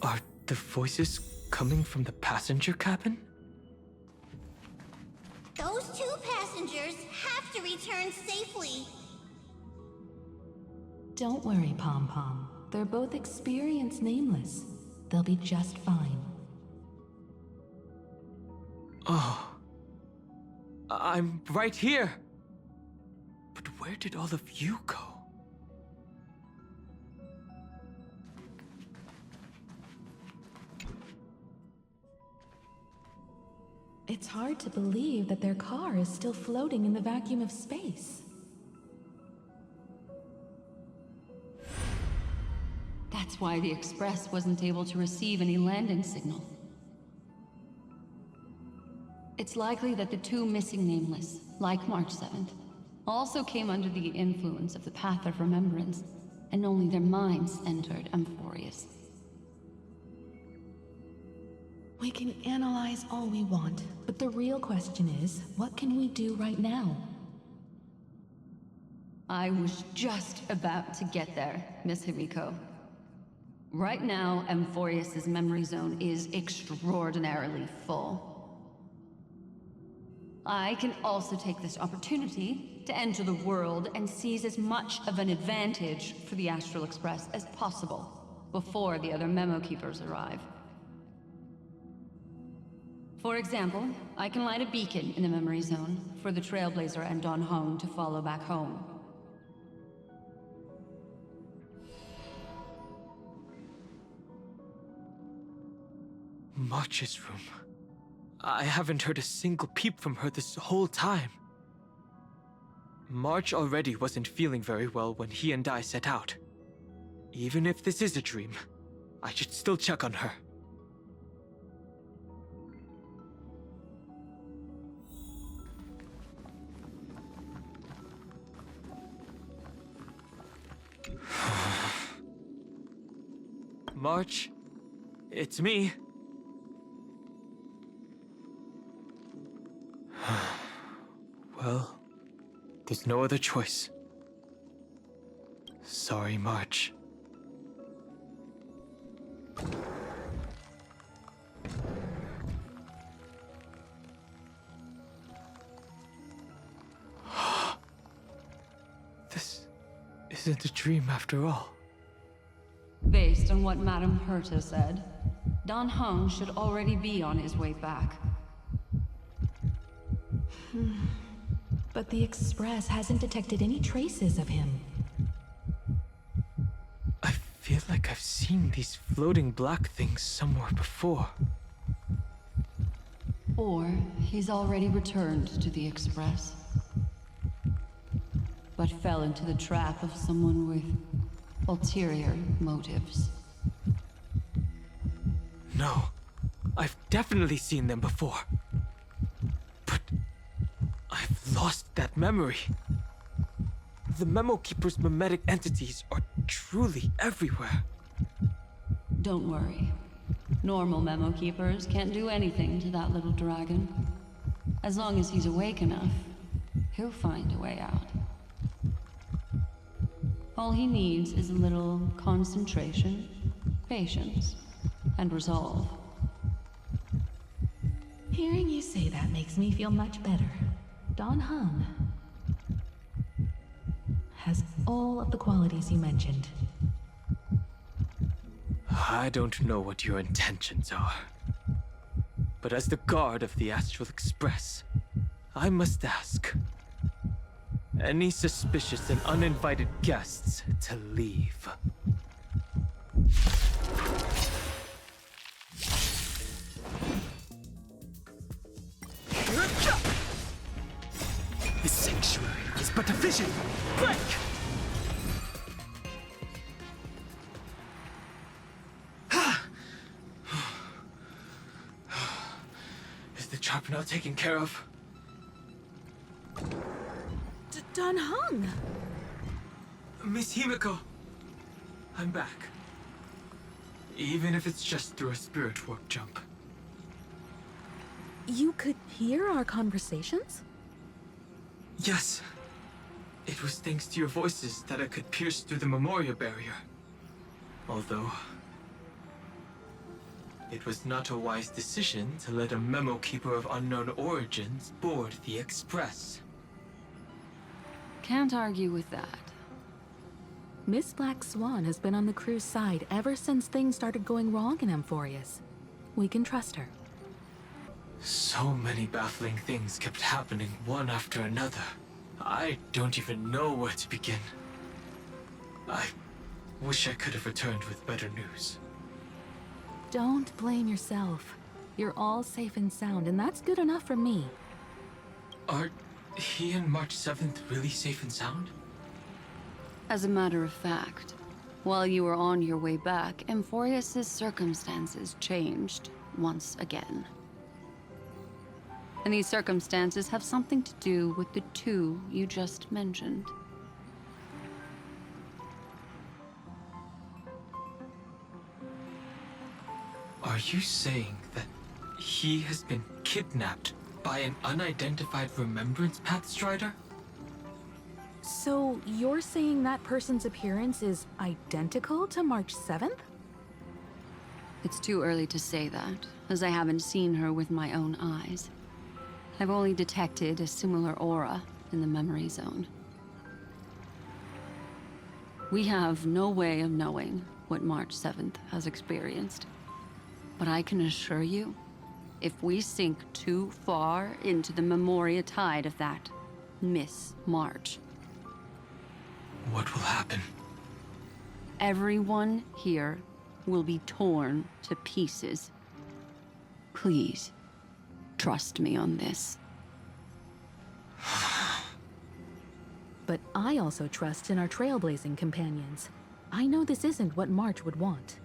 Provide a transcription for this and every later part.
Are the voices coming from the passenger cabin? Those two passengers have to return safely. Don't worry, Pom Pom. They're both experienced nameless. They'll be just fine. Oh. I'm right here. But where did all of you go? It's hard to believe that their car is still floating in the vacuum of space. That's why the Express wasn't able to receive any landing signal. It's likely that the two missing nameless, like March 7th, also came under the influence of the Path of Remembrance, and only their minds entered Amphorius. We can analyze all we want, but the real question is, what can we do right now? I was just about to get there, Miss Himiko. Right now, Amphorius's memory zone is extraordinarily full. I can also take this opportunity to enter the world and seize as much of an advantage for the Astral Express as possible before the other memo keepers arrive. For example, I can light a beacon in the memory zone for the Trailblazer and Don Hong to follow back home. March's room. I haven't heard a single peep from her this whole time. March already wasn't feeling very well when he and I set out. Even if this is a dream, I should still check on her. March, it's me. Well, there's no other choice. Sorry, March. This isn't a dream after all. Based on what Madame Herta said, Don Hong should already be on his way back. But the Express hasn't detected any traces of him. I feel like I've seen these floating black things somewhere before. Or he's already returned to the Express, but fell into the trap of someone with ulterior motives. No, I've definitely seen them before. But I've lost that memory. The Memo Keeper's mimetic entities are truly everywhere. Don't worry. Normal Memo Keepers can't do anything to that little dragon. As long as he's awake enough, he'll find a way out. All he needs is a little concentration, patience, and resolve. Hearing you say that makes me feel much better. Don Hong has all of the qualities you mentioned. I don't know what your intentions are. But as the guard of the Astral Express, I must ask. Any suspicious and uninvited guests to leave. The sanctuary is but a vision. Break! Is the trap now taken care of? Don Hong! Miss Himiko, I'm back. Even if it's just through a spirit warp jump. You could hear our conversations? Yes. It was thanks to your voices that I could pierce through the memorial barrier. Although, it was not a wise decision to let a memo keeper of unknown origins board the Express. Can't argue with that. Miss Black Swan has been on the crew's side ever since things started going wrong in Amphorius. We can trust her. So many baffling things kept happening one after another. I don't even know where to begin. I wish I could have returned with better news. Don't blame yourself. You're all safe and sound, and that's good enough for me. Are he and March 7th really safe and sound? As a matter of fact, while you were on your way back, Amphorius' circumstances changed once again. And these circumstances have something to do with the two you just mentioned. Are you saying that he has been kidnapped by an unidentified Remembrance Path Strider? So you're saying that person's appearance is identical to March 7th? It's too early to say that, as I haven't seen her with my own eyes. I've only detected a similar aura in the memory zone. We have no way of knowing what March 7th has experienced. But I can assure you, if we sink too far into the Memoria tide of that Miss March, What will happen? everyone here will be torn to pieces. Please, trust me on this. But I also trust in our trailblazing companions. I know this isn't what March would want.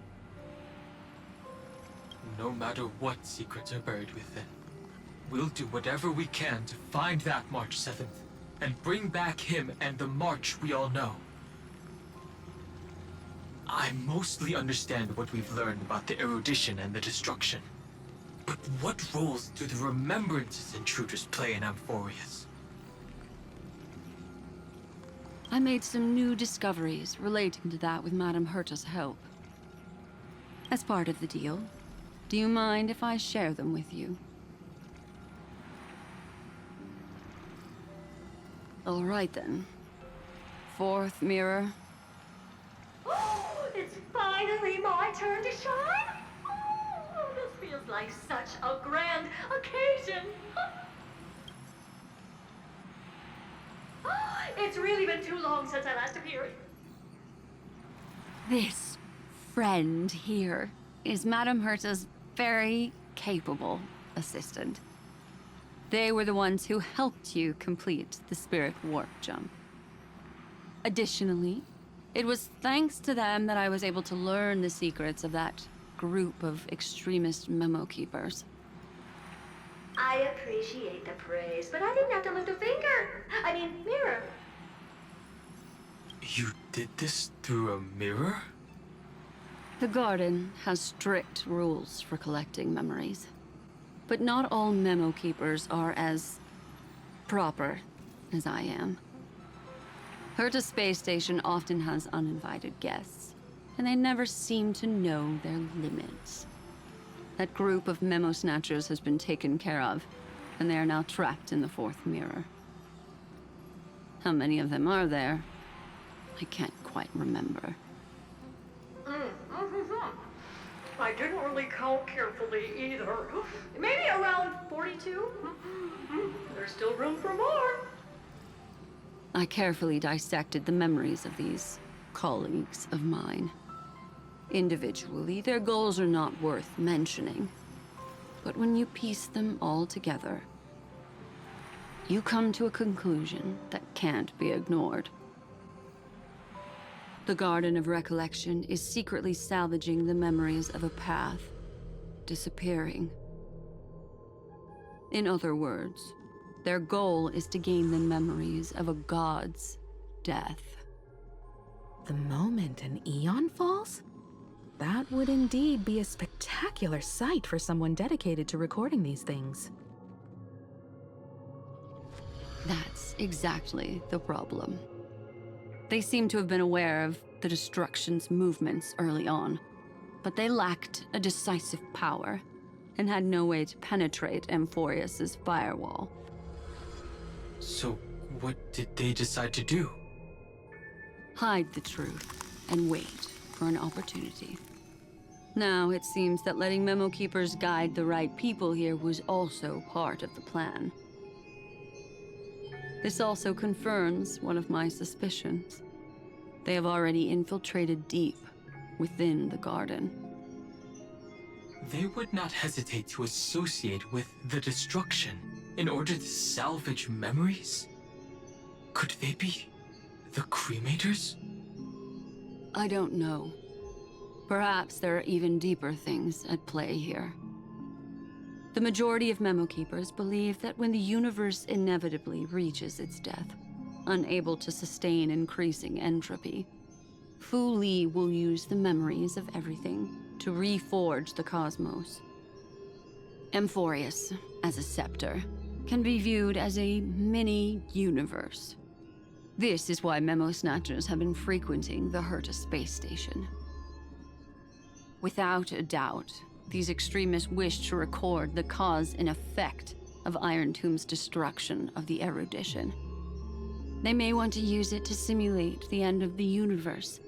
No matter what secrets are buried within, we'll do whatever we can to find that March 7th and bring back him and the March we all know. I mostly understand what we've learned about the erudition and the destruction. But what roles do the remembrances intruders play in Amphorius? I made some new discoveries relating to that with Madame Herta's help. As part of the deal, do you mind if I share them with you? All right then. Fourth mirror. It's finally my turn to shine! Oh, this feels like such a grand occasion! It's really been too long since I last appeared. This friend here is Madame Herta's very capable assistant. They were the ones who helped you complete the spirit warp jump. Additionally, it was thanks to them that I was able to learn the secrets of that group of extremist memo keepers. I appreciate the praise, but I didn't have to lift a finger. I mean, mirror. You did this through a mirror? The garden has strict rules for collecting memories. But not all memo keepers are as proper as I am. Herta Space Station often has uninvited guests, and they never seem to know their limits. That group of memo snatchers has been taken care of, and they are now trapped in the fourth mirror. How many of them are there? I can't quite remember. I didn't really count carefully either. Maybe around 42? There's still room for more. I carefully dissected the memories of these colleagues of mine. Individually, their goals are not worth mentioning. But when you piece them all together, you come to a conclusion that can't be ignored. The Garden of Recollection is secretly salvaging the memories of a path disappearing. In other words, their goal is to gain the memories of a god's death. The moment an eon falls? That would indeed be a spectacular sight for someone dedicated to recording these things. That's exactly the problem. They seem to have been aware of the Destruction's movements early on, but they lacked a decisive power and had no way to penetrate Amphorius's firewall. So, what did they decide to do? Hide the truth and wait for an opportunity. Now, it seems that letting Memo Keepers guide the right people here was also part of the plan. This also confirms one of my suspicions. They have already infiltrated deep within the garden. They would not hesitate to associate with the destruction in order to salvage memories? Could they be the cremators? I don't know. Perhaps there are even deeper things at play here. The majority of Memo Keepers believe that when the universe inevitably reaches its death, unable to sustain increasing entropy, Fu Li will use the memories of everything to reforge the cosmos. Amphorius, as a scepter, can be viewed as a mini-universe. This is why Memo Snatchers have been frequenting the Herta space station. Without a doubt, these extremists wish to record the cause and effect of Iron Tomb's destruction of the erudition. They may want to use it to simulate the end of the universe,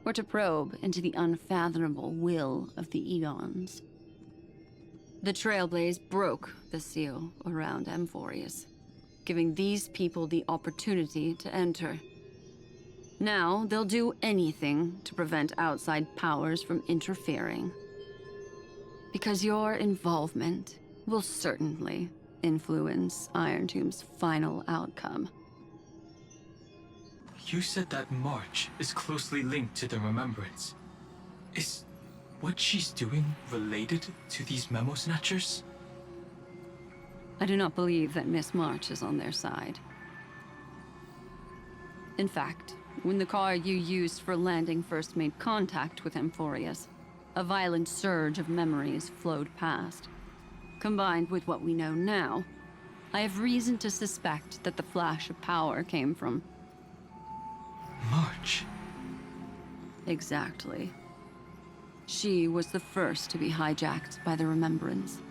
or to probe into the unfathomable will of the eons. The Trailblaze broke the seal around Amphorius, giving these people the opportunity to enter. Now, they'll do anything to prevent outside powers from interfering. Because your involvement will certainly influence Iron Tomb's final outcome. You said that March is closely linked to the Remembrance. Is what she's doing related to these Memo Snatchers? I do not believe that Miss March is on their side. In fact, when the car you used for landing first made contact with Amphorius, a violent surge of memories flowed past. Combined with what we know now, I have reason to suspect that the flash of power came from... March. Exactly. She was the first to be hijacked by the Remembrance,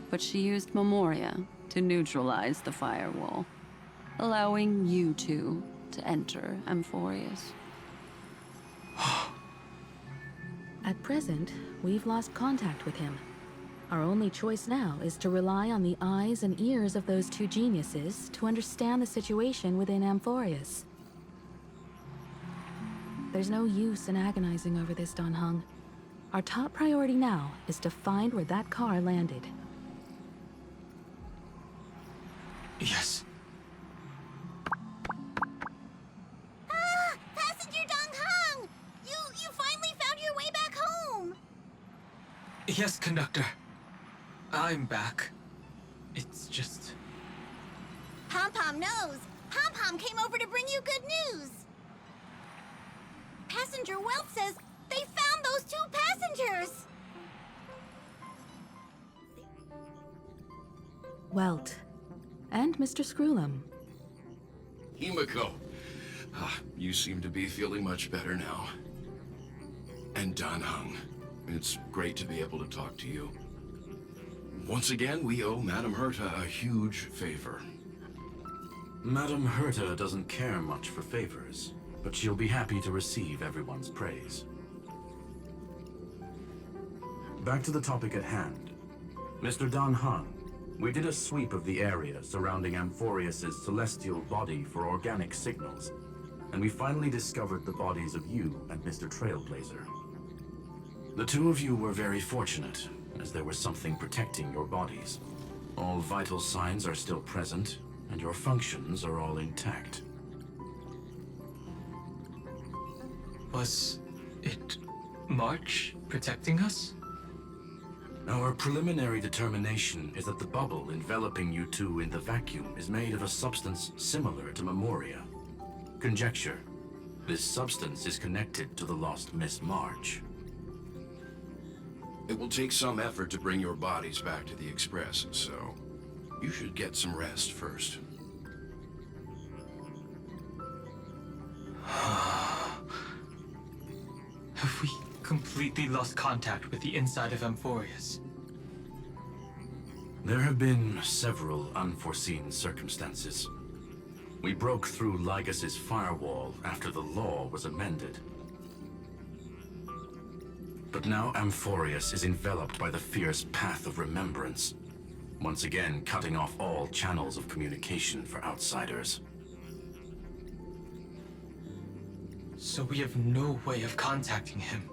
but she used Memoria to neutralize the firewall, allowing you two to enter Amphorius. At present, we've lost contact with him. Our only choice now is to rely on the eyes and ears of those two geniuses to understand the situation within Amphorius. There's no use in agonizing over this, Dan Heng. Our top priority now is to find where that car landed. Yes. Ah! Passenger Dong Hung! You finally found your way back home! Yes, conductor. I'm back. It's just... Pom-Pom knows. Pom-Pom came over to bring you good news. Passenger Welt says they found those two passengers! Welt. And Mr. Screwlum. Himiko. You seem to be feeling much better now. And Dan Heng. It's great to be able to talk to you. Once again, we owe Madame Herta a huge favor. Madame Herta doesn't care much for favors, but she'll be happy to receive everyone's praise. Back to the topic at hand. Mr. Dan Heng, we did a sweep of the area surrounding Amphorius's celestial body for organic signals, and we finally discovered the bodies of you and Mr. Trailblazer. The two of you were very fortunate, as there was something protecting your bodies. All vital signs are still present, and your functions are all intact. Was it March protecting us? Our preliminary determination is that the bubble enveloping you two in the vacuum is made of a substance similar to Memoria. Conjecture. This substance is connected to the lost Miss March. It will take some effort to bring your bodies back to the Express, so you should get some rest first. Have we completely lost contact with the inside of Amphorius. There have been several unforeseen circumstances. We broke through Lygas's firewall after the law was amended. But now Amphorius is enveloped by the fierce path of remembrance, once again cutting off all channels of communication for outsiders. So we have no way of contacting him.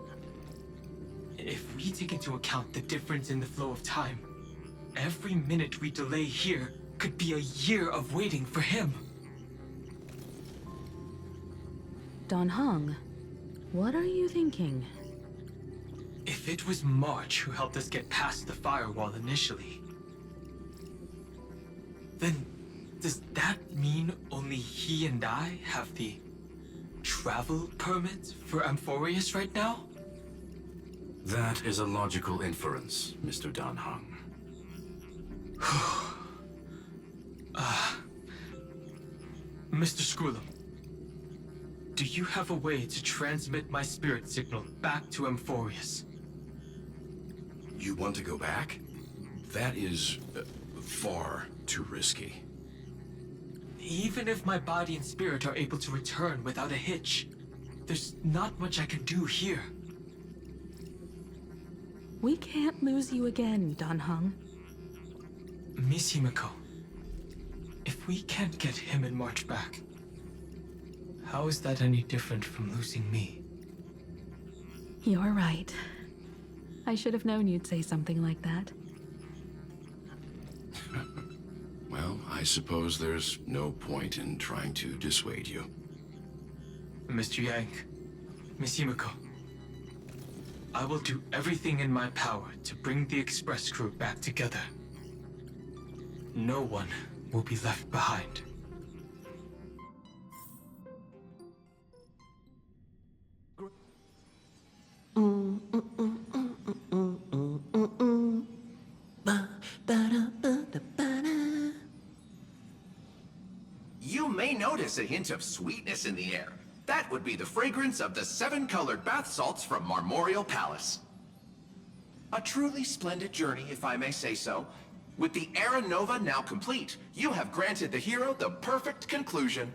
If we take into account the difference in the flow of time, every minute we delay here could be a year of waiting for him. Dan Heng, what are you thinking? If it was March who helped us get past the firewall initially, then does that mean only he and I have the travel permit for Amphorius right now? That is a logical inference, Mr. Dan Heng. Mr. Scroolum, do you have a way to transmit my spirit signal back to Amphorius? You want to go back? That is far too risky. Even if my body and spirit are able to return without a hitch, there's not much I can do here. We can't lose you again, Dan Heng. Miss Himiko, if we can't get him and March back, how is that any different from losing me? You're right. I should have known you'd say something like that. Well, I suppose there's no point in trying to dissuade you. Mr. Yang, Miss Himiko, I will do everything in my power to bring the express crew back together. No one will be left behind. You may notice a hint of sweetness in the air. That would be the fragrance of the 7-colored bath salts from Marmorial Palace. A truly splendid journey, if I may say so. With the Era Nova now complete, you have granted the hero the perfect conclusion.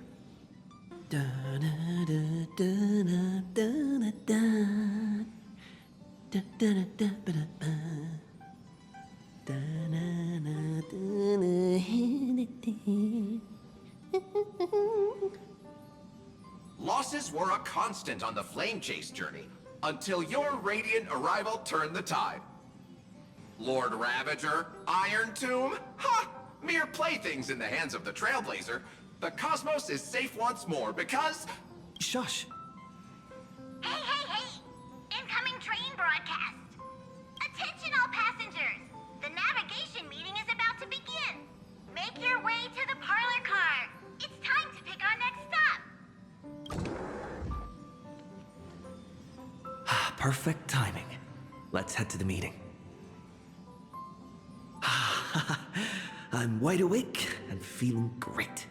Losses were a constant on the Flame Chase journey, until your radiant arrival turned the tide. Lord Ravager, Iron Tomb, ha! Mere playthings in the hands of the Trailblazer. The cosmos is safe once more because... Shush! Hey, hey, hey! Incoming train broadcast! Attention all passengers! The navigation meeting is about to begin! Make your way to the parlor car! It's time to pick our next stop! Perfect timing. Let's head to the meeting. I'm wide awake and feeling great.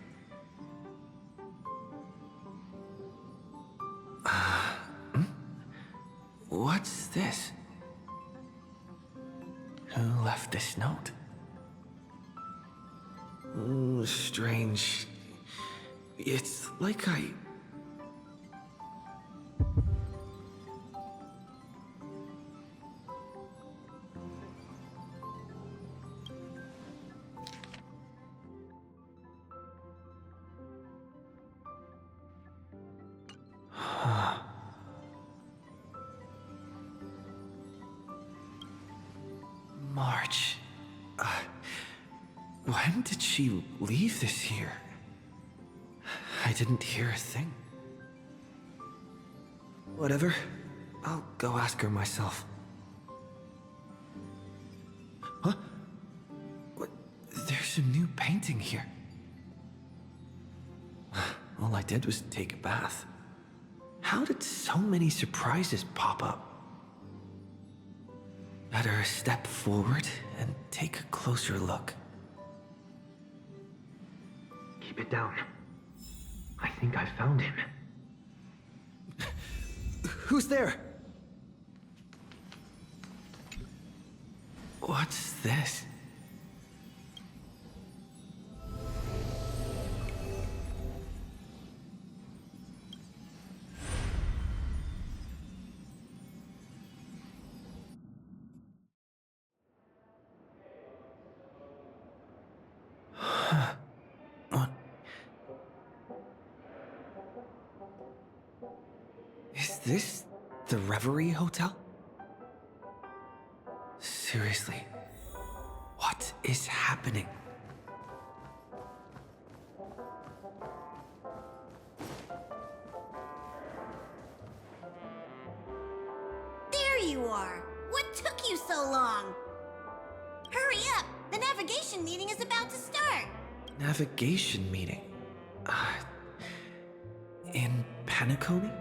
What's this? Who left this note? Oh, strange. It's like I... March. When did she leave this here? I didn't hear a thing. Whatever. I'll go ask her myself. Huh? What? There's a new painting here. All I did was take a bath. How did so many surprises pop up? Better step forward and take a closer look. Keep it down. I think I found him. Who's there? What's this? What? Is this the Reverie Hotel? Seriously, what is happening? There you are! What took you so long? Hurry up! The navigation meeting is about to start! Navigation meeting? In Panacomi?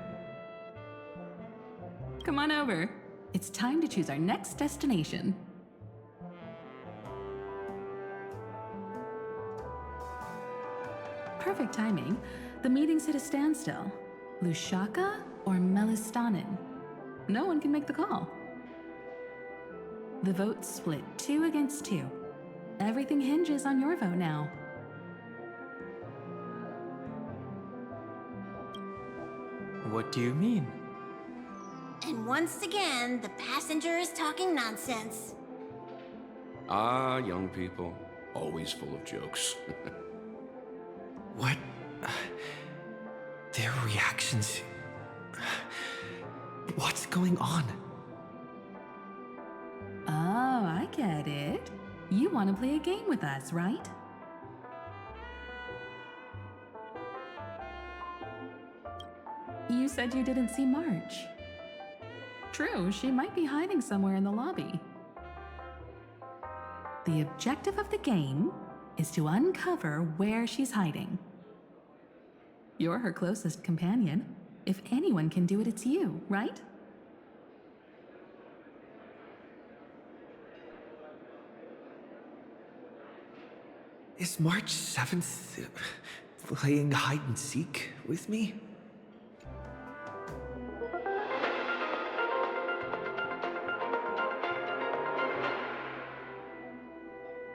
Come on over. It's time to choose our next destination. Perfect timing. The meeting's at a standstill. Lushaka or Melistanin? No one can make the call. The vote's split 2 against 2. Everything hinges on your vote now. What do you mean? And once again, the passenger is talking nonsense. Ah, young people. Always full of jokes. What? Their reactions. What's going on? Oh, I get it. You want to play a game with us, right? You said you didn't see March. True, she might be hiding somewhere in the lobby. The objective of the game is to uncover where she's hiding. You're her closest companion. If anyone can do it, it's you, right? Is March 7th playing hide and seek with me?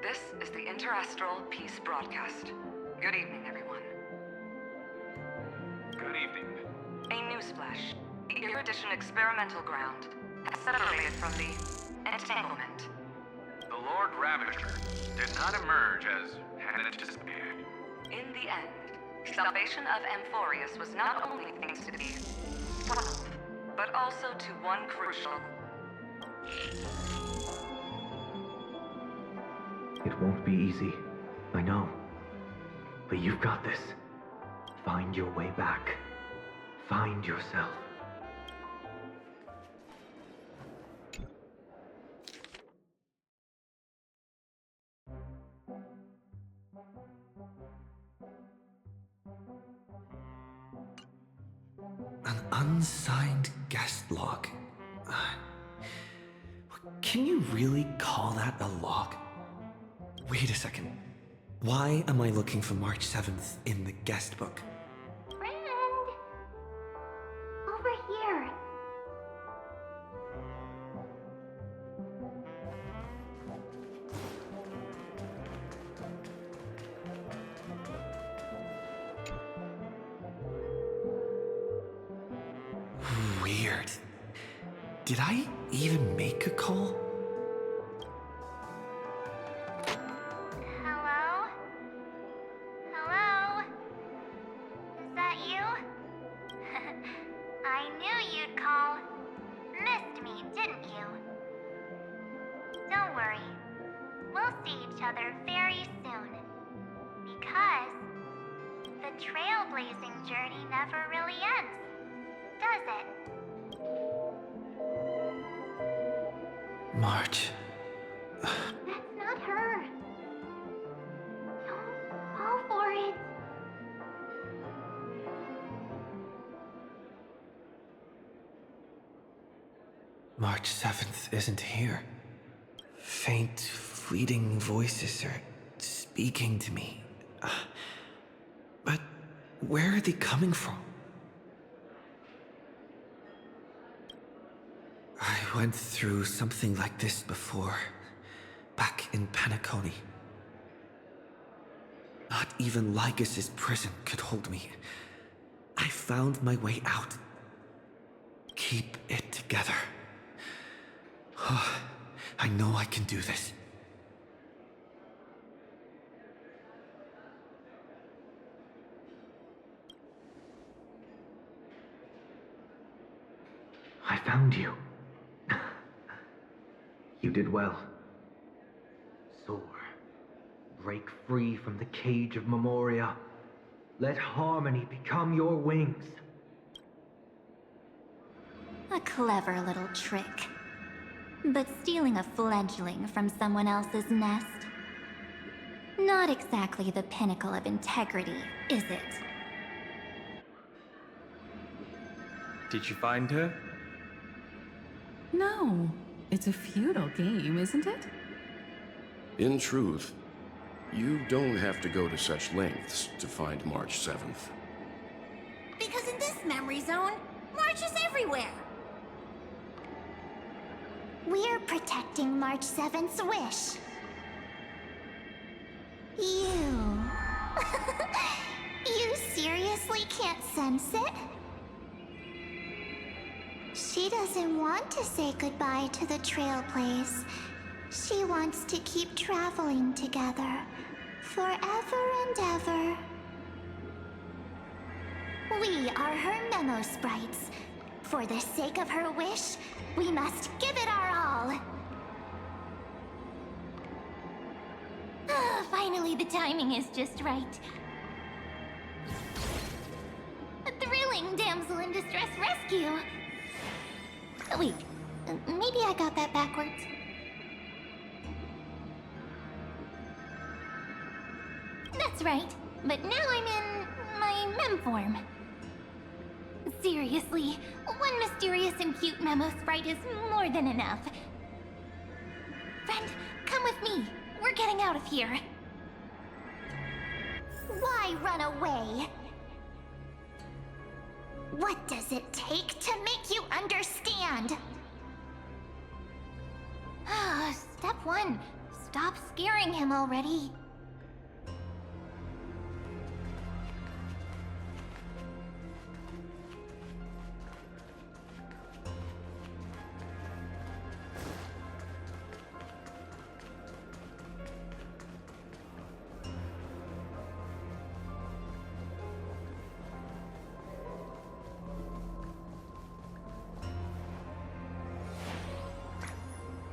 This is the Interastral Peace Broadcast. Good evening, everyone. Good evening. A newsflash. The Erudition experimental ground has separated from the entanglement. The Lord Ravager did not emerge as had anticipated. In the end, salvation of Amphorius was not only thanks to the 12, but also to one crucial. It won't be easy, I know. But you've got this. Find your way back. Find yourself. An unsigned guest log. Can you really call that a log? Wait a second. Why am I looking for March 7th in the guest book? Friend! Over here. Weird. Did I even make a call? Hello? Hello? Is that you? I knew you'd call. Missed me, didn't you? Don't worry. We'll see each other very soon. Because the trailblazing journey never really ends, does it? March. That's not her. Don't fall for it. March 7th isn't here. Faint, fleeting voices are speaking to me. But where are they coming from? I went through something like this before. back in Penacony. Not even Lycus's prison could hold me. I found my way out. Keep it together. I know I can do this. I found you. You did well. Soar. Break free from the cage of Memoria. Let harmony become your wings. A clever little trick. But stealing a fledgling from someone else's nest? Not exactly the pinnacle of integrity, is it? Did you find her? No. It's a futile game, isn't it? In truth, you don't have to go to such lengths to find March 7th. Because in this memory zone, March is everywhere. We're protecting March 7th's wish. You... You seriously can't sense it? She doesn't want to say goodbye to the Trail Place. She wants to keep traveling together. Forever and ever. We are her memo sprites. For the sake of her wish, we must give it our all. Finally, the timing is just right. A thrilling damsel in distress rescue. Oh, wait, maybe I got that backwards. That's right, but now I'm in my mem form. Seriously, one mysterious and cute memo sprite is more than enough. Friend, come with me. We're getting out of here. Why run away? What does it take to make you understand? Step 1. Stop scaring him already.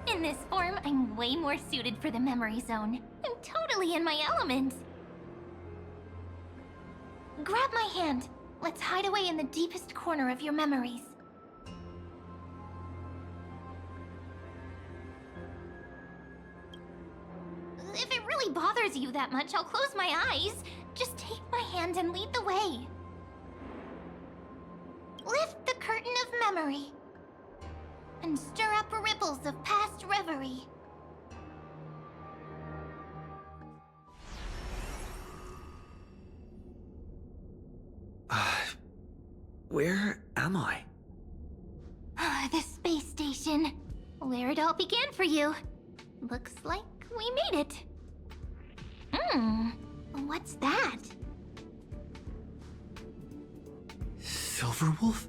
In this form, I'm way more suited for the memory zone. I'm totally in my element. Grab my hand. Let's hide away in the deepest corner of your memories. If it really bothers you that much, I'll close my eyes. Just take my hand and lead the way. Lift the curtain of memory. And stir up ripples of past reverie. Where am I? The space station. Where it all began for you. Looks like we made it. What's that? Silverwolf?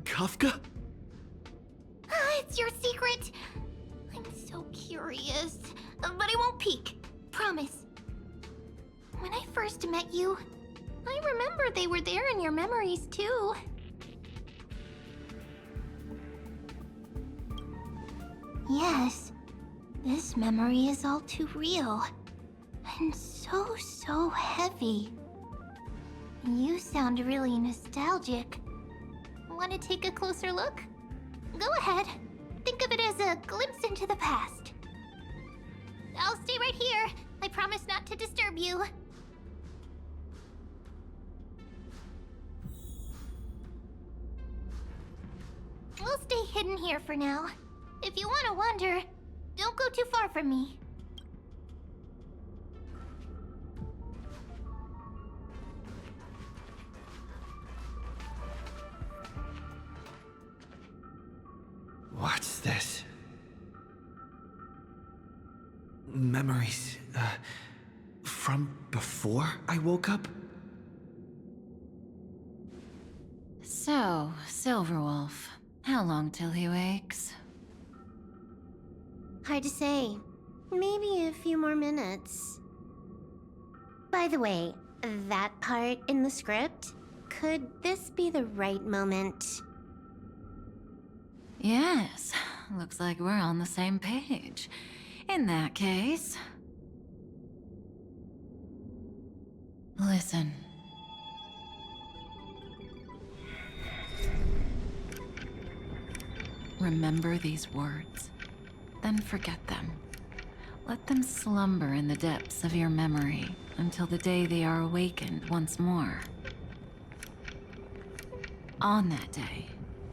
Kafka? It's your secret. I'm so curious. But I won't peek. Promise. When I first met you, I remember they were there in your memories too. Yes, this memory is all too real. And so heavy. You sound really nostalgic. Want to take a closer look? Go ahead. Think of it as a glimpse into the past. I'll stay right here. I promise not to disturb you. We'll stay hidden here for now. If you want to wander, don't go too far from me. What's this? memories, from before I woke up? So, Silverwolf, how long till he wakes? Hard to say. Maybe a few more minutes. By the way, that part in the script, could this be the right moment? Yes, looks like we're on the same page. In that case... Listen. Remember these words, then forget them. Let them slumber in the depths of your memory until the day they are awakened once more. On that day,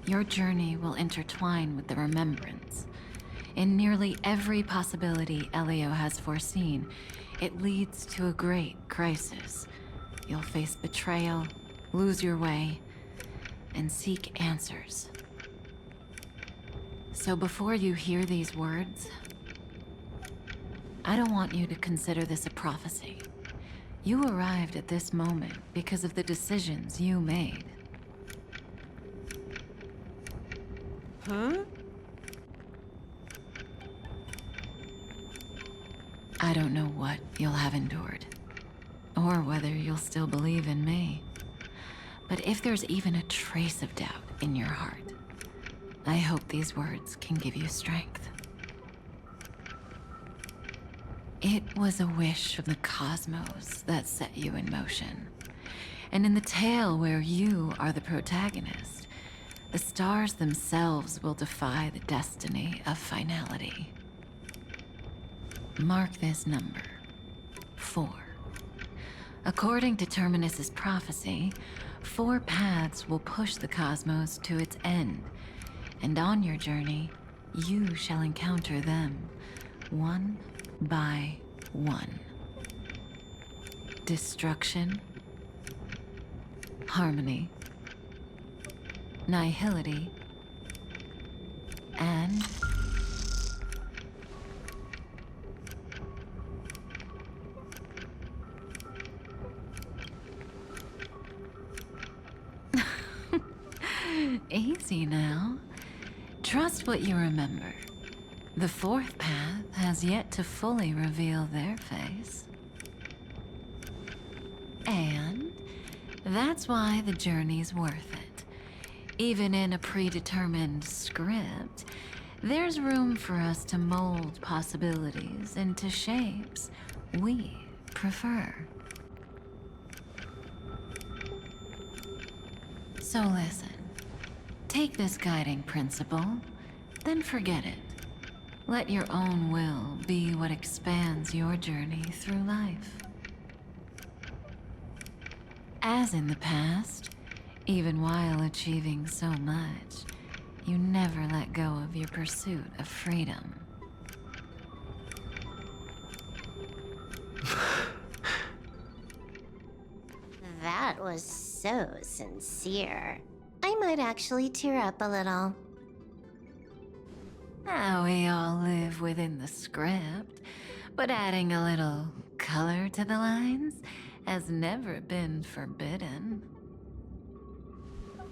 your journey will intertwine with the remembrance. In nearly every possibility Elio has foreseen, it leads to a great crisis. You'll face betrayal, lose your way, and seek answers. So before you hear these words, I don't want you to consider this a prophecy. You arrived at this moment because of the decisions you made. Huh? I don't know what you'll have endured, or whether you'll still believe in me. But if there's even a trace of doubt in your heart, I hope these words can give you strength. It was a wish of the cosmos that set you in motion. And in the tale where you are the protagonist, the stars themselves will defy the destiny of finality. Mark this number, 4. According to Terminus's prophecy, 4 paths will push the cosmos to its end, and on your journey, you shall encounter them, one by one. Destruction, harmony, nihility, and easy now. Trust what you remember. The 4th path has yet to fully reveal their face. And that's why the journey's worth it. Even in a predetermined script, there's room for us to mold possibilities into shapes we prefer. So listen. Take this guiding principle, then forget it. Let your own will be what expands your journey through life. As in the past, even while achieving so much, you never let go of your pursuit of freedom. That was so sincere. I might actually tear up a little. Now we all live within the script, but adding a little color to the lines has never been forbidden.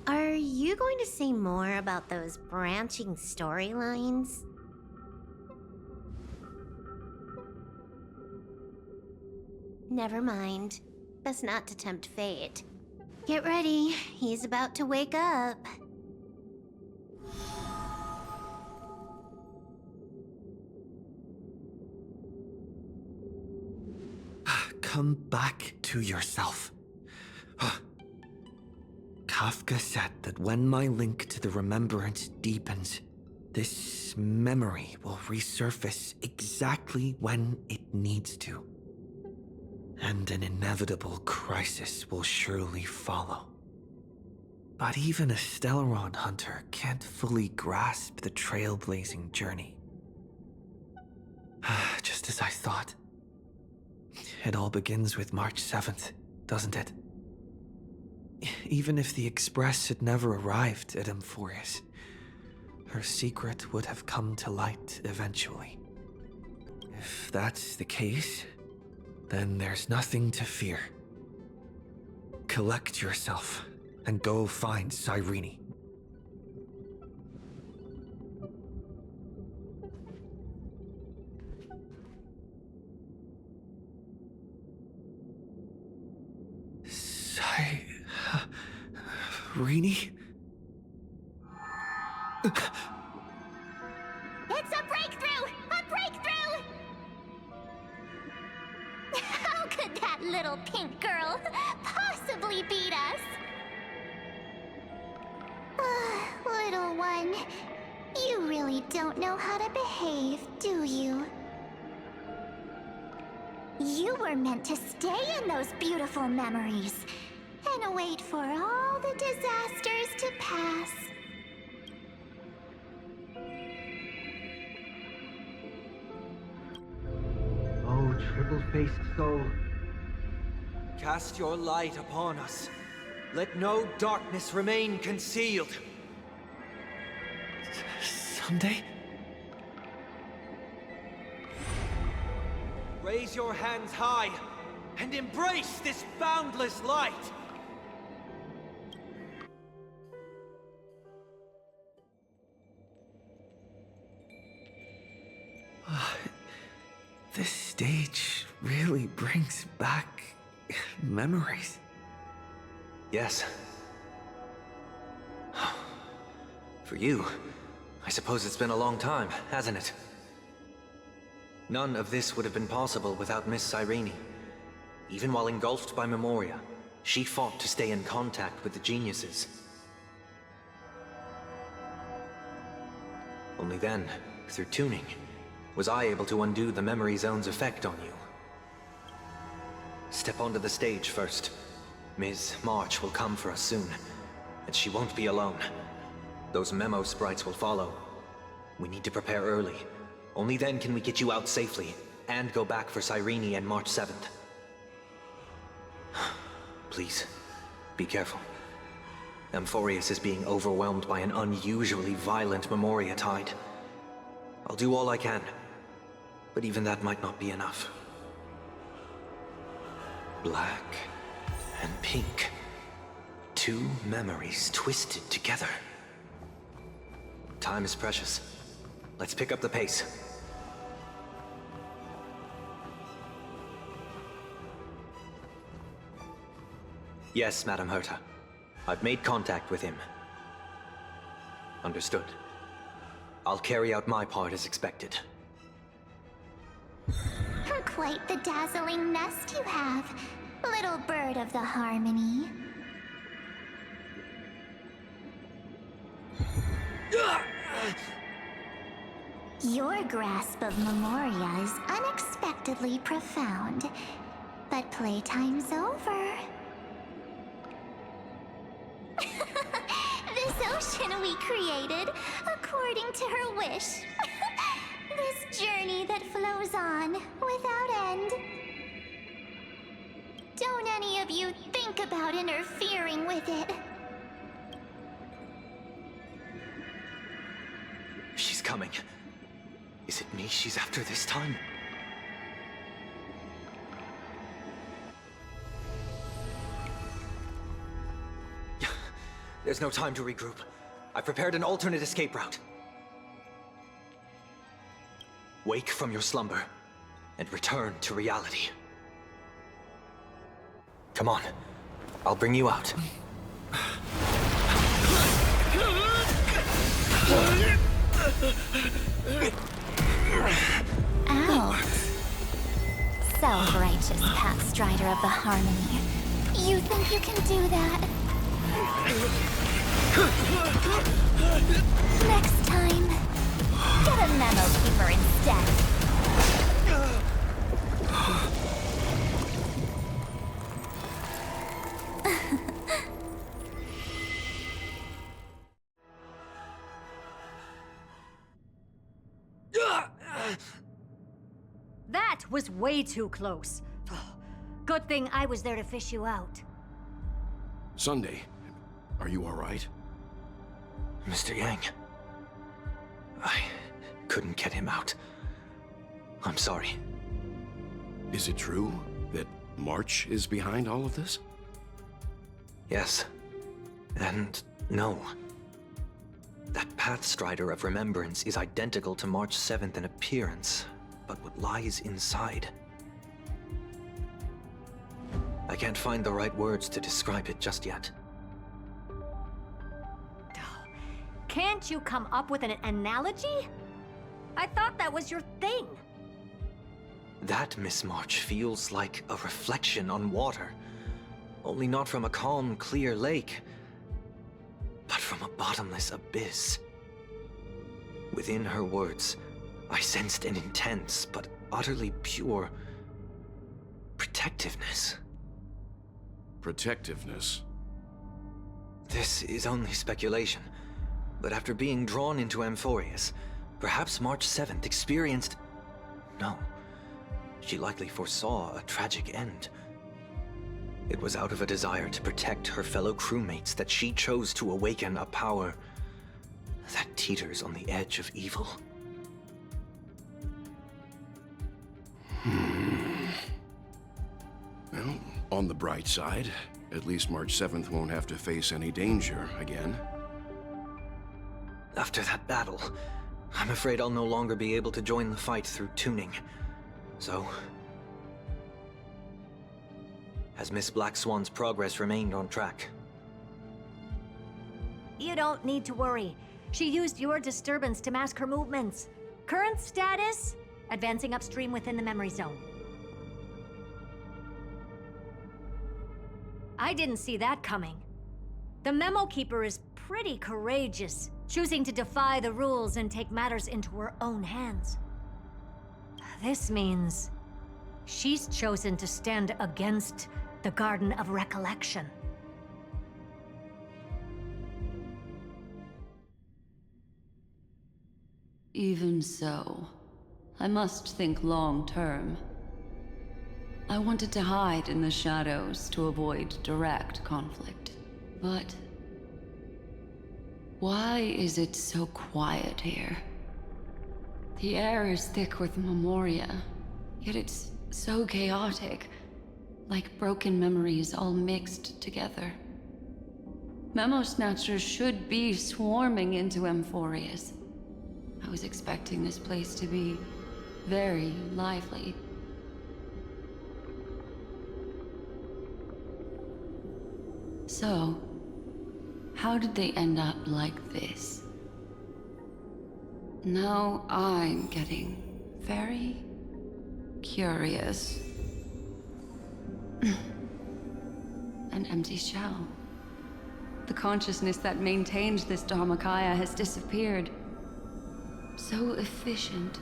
Are you going to say more about those branching storylines? Never mind. Best not to tempt fate. Get ready, he's about to wake up. Come back to yourself. Kafka said that when my link to the remembrance deepens, this memory will resurface exactly when it needs to. And an inevitable crisis will surely follow. But even a Stellaron hunter can't fully grasp the trailblazing journey. Just as I thought. It all begins with March 7th, doesn't it? Even if the Express had never arrived at Amphorius, her secret would have come to light eventually. If that's the case, then there's nothing to fear. Collect yourself and go find Cyrene. Cyrene? It's a breakthrough! A breakthrough! How could that little pink girl possibly beat us? Little one, you really don't know how to behave, do you? You were meant to stay in those beautiful memories and wait for all the disasters to pass. Oh, triple-faced soul. Cast your light upon us. Let no darkness remain concealed. Someday? Raise your hands high and embrace this boundless light. This stage really brings back memories. Yes. For you, I suppose it's been a long time, hasn't it? None of this would have been possible without Miss Cyrene. Even while engulfed by Memoria, she fought to stay in contact with the geniuses. Only then, through tuning, was I able to undo the memory zone's effect on you. Step onto the stage first. Ms. March will come for us soon, and she won't be alone. Those memo sprites will follow. We need to prepare early. Only then can we get you out safely, and go back for Cyrene and March 7th. Please, be careful. Amphorius is being overwhelmed by an unusually violent Memoria tide. I'll do all I can, but even that might not be enough. Black and pink. Two memories twisted together. Time is precious. Let's pick up the pace. Yes, Madam Herta. I've made contact with him. Understood. I'll carry out my part as expected. Quite the dazzling nest you have, little bird of the harmony. Your grasp of Memoria is unexpectedly profound, but playtime's over. This ocean we created, according to her wish. This journey that flows on, without end. Don't any of you think about interfering with it. She's coming. Is it me she's after this time? There's no time to regroup. I've prepared an alternate escape route. Wake from your slumber and return to reality. Come on, I'll bring you out. Out. Self-righteous pathstrider of the harmony. You think you can do that? Next time, get a memo keeper instead. That was way too close. Good thing I was there to fish you out. Sunday, are you all right? Mr. Yang. I couldn't get him out. I'm sorry. Is it true that March is behind all of this? Yes. And no. That Pathstrider of Remembrance is identical to March 7th in appearance, but what lies inside? I can't find the right words to describe it just yet. Can't you come up with an analogy? I thought that was your thing. That, Miss March, feels like a reflection on water. Only not from a calm, clear lake, but from a bottomless abyss. Within her words, I sensed an intense but utterly pure protectiveness. Protectiveness? This is only speculation, but after being drawn into Amphorius, perhaps March 7th experienced... No, she likely foresaw a tragic end. It was out of a desire to protect her fellow crewmates that she chose to awaken a power that teeters on the edge of evil. Well, on the bright side, at least March 7th won't have to face any danger again. After that battle, I'm afraid I'll no longer be able to join the fight through tuning. So... has Miss Black Swan's progress remained on track? You don't need to worry. She used your disturbance to mask her movements. Current status? Advancing upstream within the memory zone. I didn't see that coming. The Memo Keeper is pretty courageous, choosing to defy the rules and take matters into her own hands. This means she's chosen to stand against the Garden of Recollection. Even so, I must think long-term. I wanted to hide in the shadows to avoid direct conflict. But... why is it so quiet here? The air is thick with memoria, yet it's so chaotic, like broken memories all mixed together. Memo Snatchers should be swarming into Amphorius. I was expecting this place to be very lively. So, how did they end up like this? Now I'm getting very curious. An empty shell. The consciousness that maintained this Dharmakaya has disappeared. So efficient.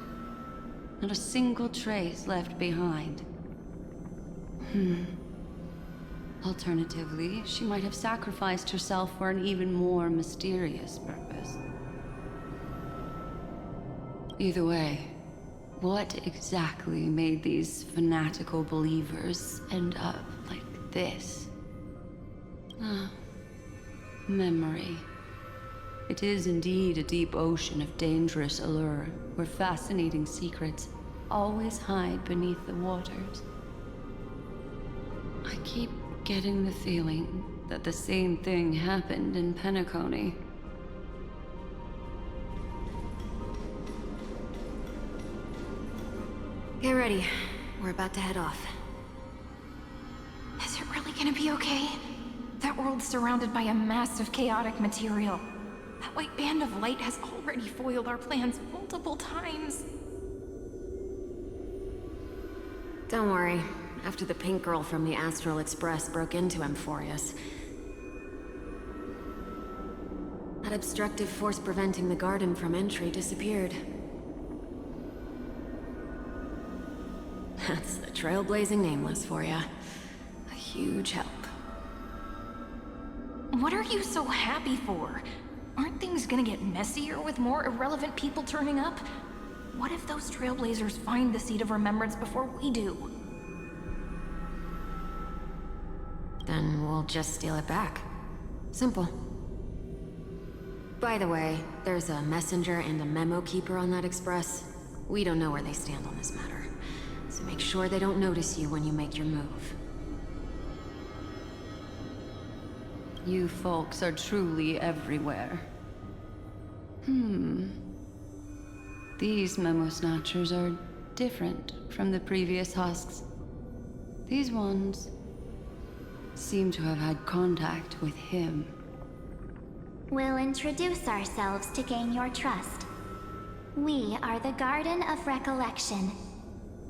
Not a single trace left behind. Alternatively, she might have sacrificed herself for an even more mysterious purpose. Either way, what exactly made these fanatical believers end up like this? Memory. It is indeed a deep ocean of dangerous allure, where fascinating secrets always hide beneath the waters. I keep getting the feeling that the same thing happened in Penacony. Get ready. We're about to head off. Is it really gonna be okay? That world's surrounded by a mass of chaotic material. That white band of light has already foiled our plans multiple times. Don't worry. After the pink girl from the Astral Express broke into Amphorius, that obstructive force preventing the garden from entry disappeared. That's the trailblazing Nameless for ya. A huge help. What are you so happy for? Aren't things gonna get messier with more irrelevant people turning up? What if those trailblazers find the Seat of Remembrance before we do? Then we'll just steal it back. Simple. By the way, there's a messenger and a memo keeper on that express. We don't know where they stand on this matter, so make sure they don't notice you when you make your move. You folks are truly everywhere. These memo snatchers are different from the previous husks. These ones seem to have had contact with him. We'll introduce ourselves to gain your trust. We are the Garden of Recollection.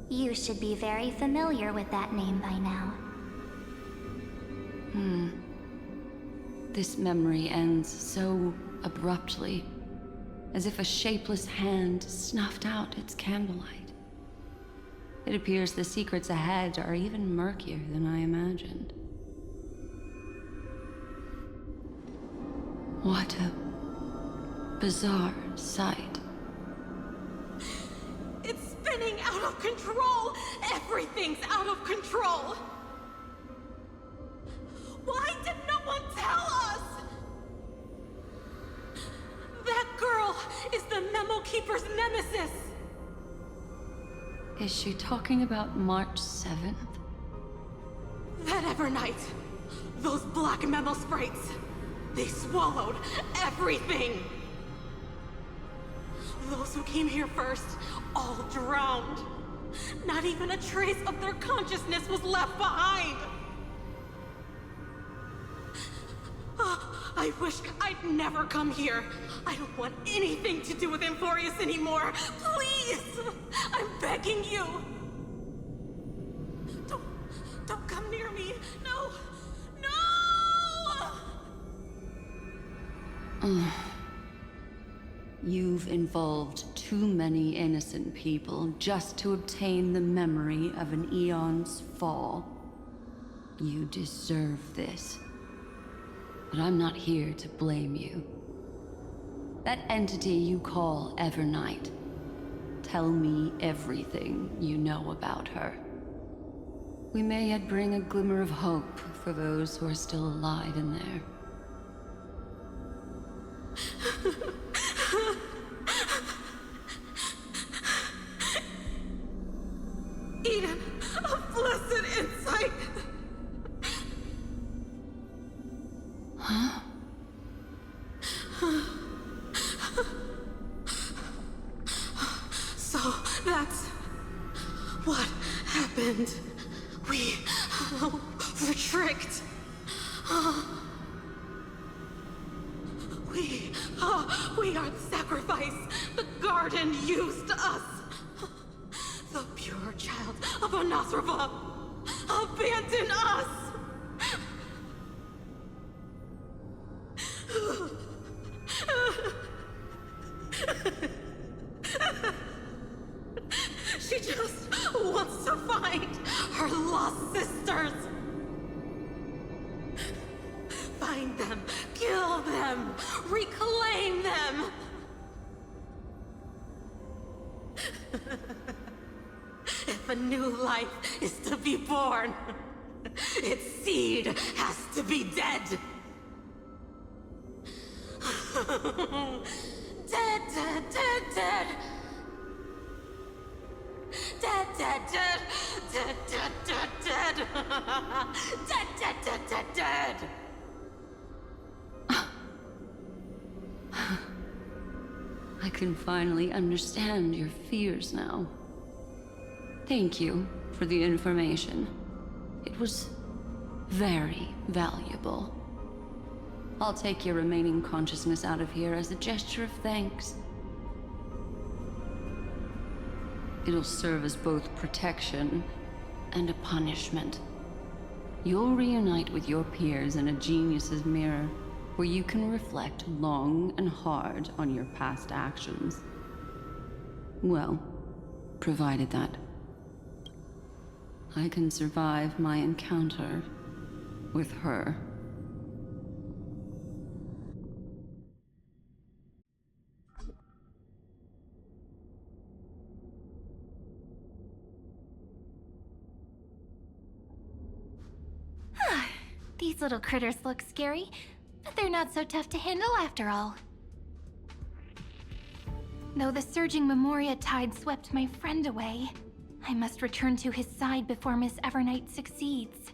You should be very familiar with that name by now. This memory ends so abruptly, as if a shapeless hand snuffed out its candlelight. It appears the secrets ahead are even murkier than I imagined. What a bizarre sight. It's spinning out of control! Everything's out of control! Why did no one tell us? That girl is the Memo Keeper's nemesis! Is she talking about March 7th? That Evernight, those black memo sprites, they swallowed everything! Those who came here first, all drowned. Not even a trace of their consciousness was left behind! I wish I'd never come here. I don't want anything to do with Amphorius anymore. Please! I'm begging you! Don't come near me! No! No! You've involved too many innocent people just to obtain the memory of an eon's fall. You deserve this. But I'm not here to blame you. That entity you call Evernight, tell me everything you know about her. We may yet bring a glimmer of hope for those who are still alive in there. Eden, a blessed insight! Huh? So that's what happened. We were tricked. We are the sacrifice. The garden used us. The pure child of Anasrava abandoned us. She just wants to find her lost sisters. Find them, kill them, reclaim them. If a new life is to be born, its seed has to be dead. Dead, dead, dead, dead. Dead, dead, dead. Dead, dead, dead, dead. Dead, dead, dead, dead, dead. I can finally understand your fears now. Thank you for the information. It was very valuable. I'll take your remaining consciousness out of here as a gesture of thanks. It'll serve as both protection and a punishment. You'll reunite with your peers in a genius's mirror, where you can reflect long and hard on your past actions. Well, provided that I can survive my encounter with her. These little critters look scary, but they're not so tough to handle after all. Though the surging Memoria tide swept my friend away, I must return to his side before Miss Evernight succeeds.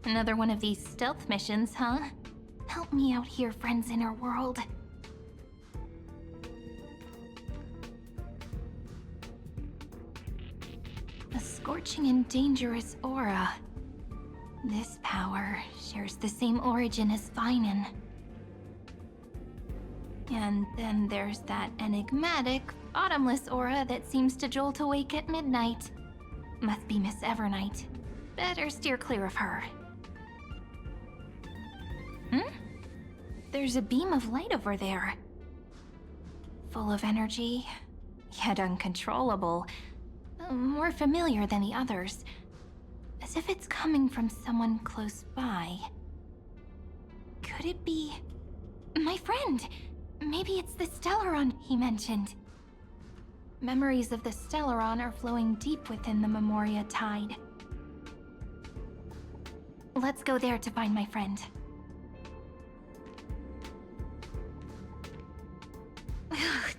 Another one of these stealth missions, huh? Help me out here, friend's inner world. A scorching and dangerous aura. This power shares the same origin as Finan. And then there's that enigmatic, bottomless aura that seems to jolt awake at midnight. Must be Miss Evernight. Better steer clear of her. There's a beam of light over there. Full of energy, yet uncontrollable. More familiar than the others. As if it's coming from someone close by. Could it be... my friend? Maybe it's the Stellaron he mentioned. Memories of the Stellaron are flowing deep within the Memoria tide. Let's go there to find my friend.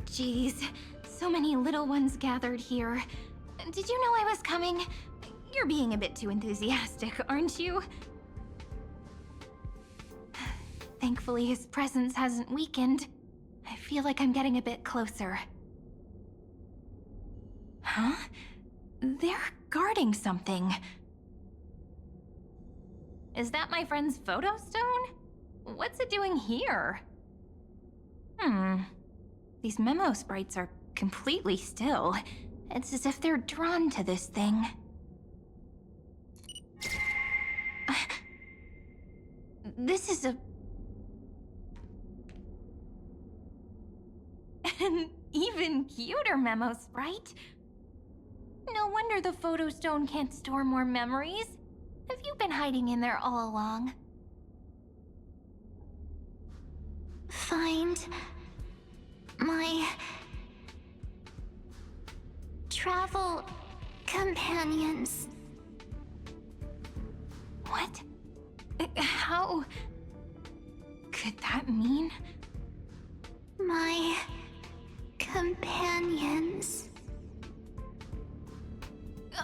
Jeez, so many little ones gathered here. Did you know I was coming? You're being a bit too enthusiastic, aren't you? Thankfully, his presence hasn't weakened. I feel like I'm getting a bit closer. Huh? They're guarding something. Is that my friend's photo stone? What's it doing here? These memo sprites are completely still. It's as if they're drawn to this thing. This is an even cuter memo sprite. No wonder the photo stone can't store more memories. Have you been hiding in there all along? Find my travel companions. What? How could that mean? My companions.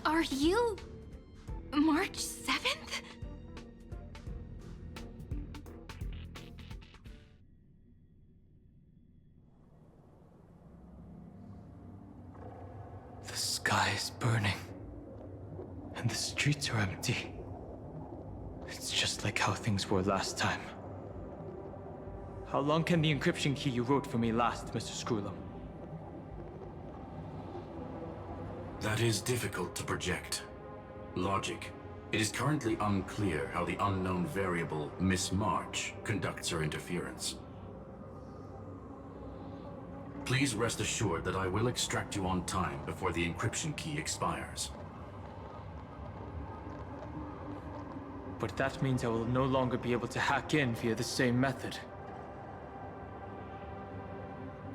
Are you March 7th? The sky is burning, and the streets are empty. It's just like how things were last time. How long can the encryption key you wrote for me last, Mr. Screwlam? That is difficult to project. Logic. It is currently unclear how the unknown variable Miss March conducts her interference. Please rest assured that I will extract you on time before the encryption key expires. But that means I will no longer be able to hack in via the same method.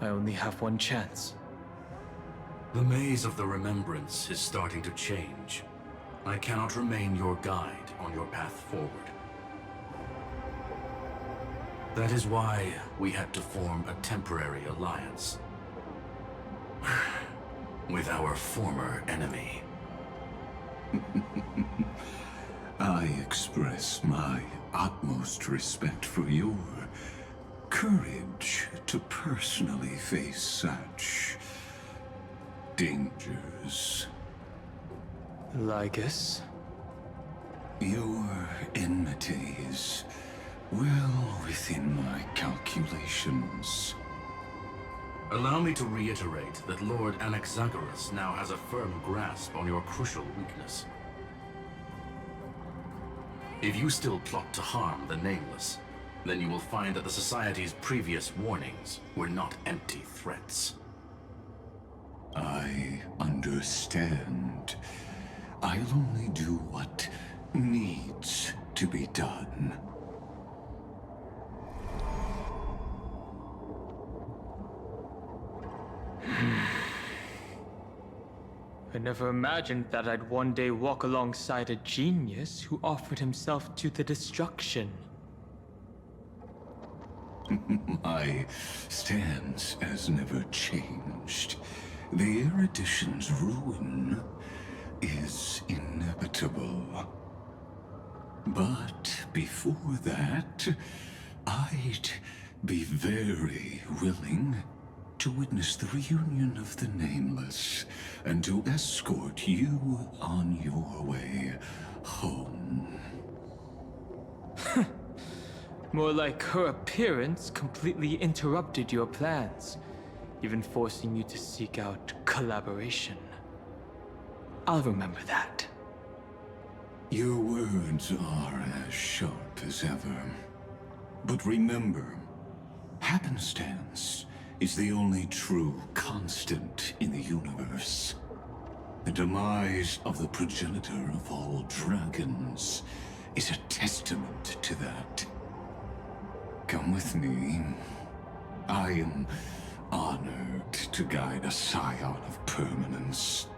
I only have one chance. The maze of the Remembrance is starting to change. I cannot remain your guide on your path forward. That is why we had to form a temporary alliance with our former enemy. I express my utmost respect for your courage to personally face such dangers. Lygus? Your enmity is well within my calculations. Allow me to reiterate that Lord Anaxagoras now has a firm grasp on your crucial weakness. If you still plot to harm the Nameless, then you will find that the Society's previous warnings were not empty threats. I understand. I'll only do what needs to be done. I never imagined that I'd one day walk alongside a genius who offered himself to the destruction. My stance has never changed. The erudition's ruin is inevitable. But before that, I'd be very willing to witness the reunion of the Nameless and to escort you on your way home. More like her appearance completely interrupted your plans, even forcing you to seek out collaboration. I'll remember that. Your words are as sharp as ever. But remember, happenstance is the only true constant in the universe. The demise of the progenitor of all dragons is a testament to that. Come with me. I am honored to guide a scion of permanence.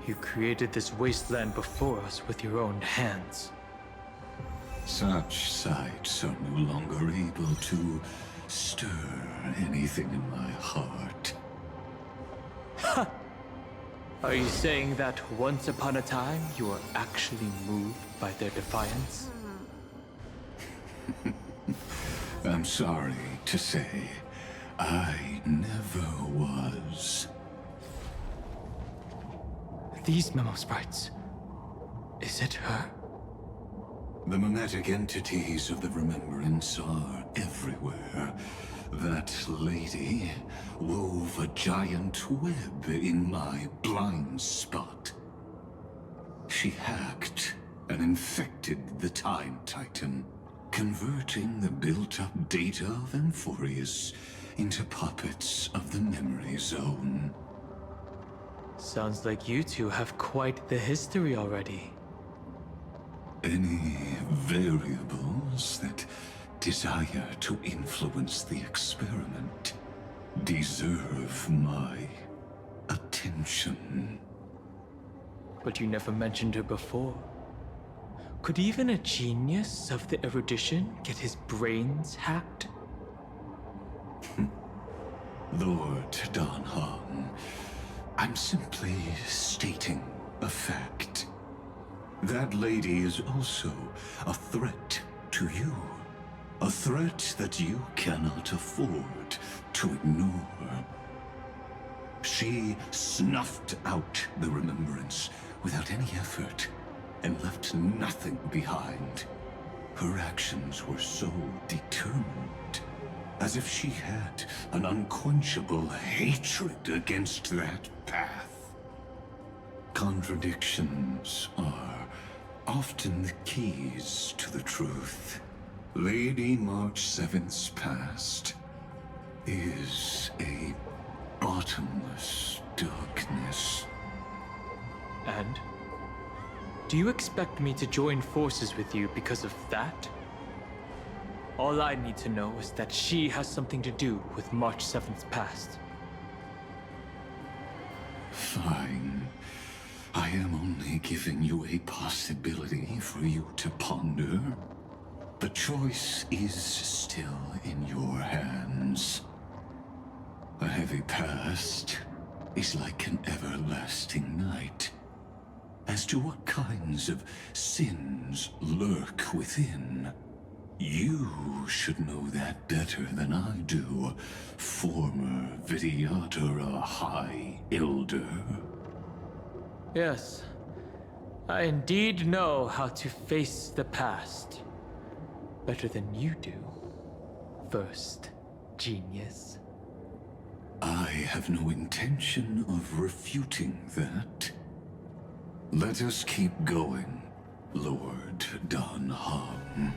You created this wasteland before us with your own hands. Such sights are no longer able to stir anything in my heart. Ha! Are you saying that once upon a time you were actually moved by their defiance? I'm sorry to say, I never was. These memo sprites. Is it her? The mimetic entities of the Remembrance are everywhere. That lady wove a giant web in my blind spot. She hacked and infected the Time Titan, converting the built-up data of Amphorius into puppets of the Memory Zone. Sounds like you two have quite the history already. Any variables that desire to influence the experiment deserve my attention. But you never mentioned her before. Could even a genius of the erudition get his brains hacked? Lord Dan Han, I'm simply stating a fact. That lady is also a threat to you. A threat that you cannot afford to ignore. She snuffed out the Remembrance without any effort and left nothing behind. Her actions were so determined, as if she had an unquenchable hatred against that path. Contradictions are often the keys to the truth. Lady March 7th's past is a bottomless darkness. And? Do you expect me to join forces with you because of that? All I need to know is that she has something to do with March 7th's past. Fine. I am only giving you a possibility for you to ponder. The choice is still in your hands. A heavy past is like an everlasting night. As to what kinds of sins lurk within, you should know that better than I do, former Vidyadhara High Elder. Yes, I indeed know how to face the past. Better than you do, first genius. I have no intention of refuting that. Let us keep going, Lord Dan Han.